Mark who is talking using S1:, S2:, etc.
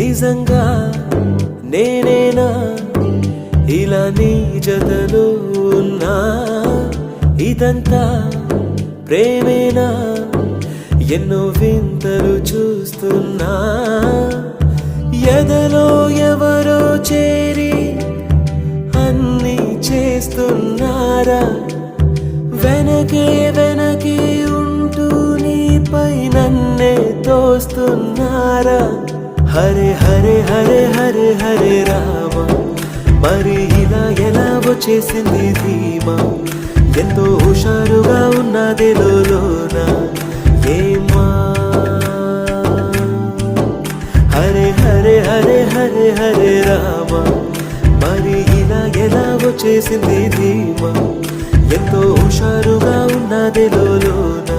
S1: నిజంగా నేనేనా ఇలా నీ జతలో ఉన్నా ఇదంతా ప్రేమేనా ఎన్నో వింతలు చూస్తున్నా ఎదలో ఎవరో చేరి అన్నీ చేస్తున్నారా వెనకే వెనకే ఉంటూ నీపై నన్నే తోస్తున్నారా హరే హరే హరే హరే హరే రామ మరి ఇలా ఎలా వచ్చేసింది ధీమా ఎంతో హుషారుగా ఉన్నది లోన ఏమా హరే హరే హరే హరే హరే రామ మరి ఇలా ఎలా వచ్చేసింది ధీమా ఎంతో హుషారుగా ఉన్నది లోన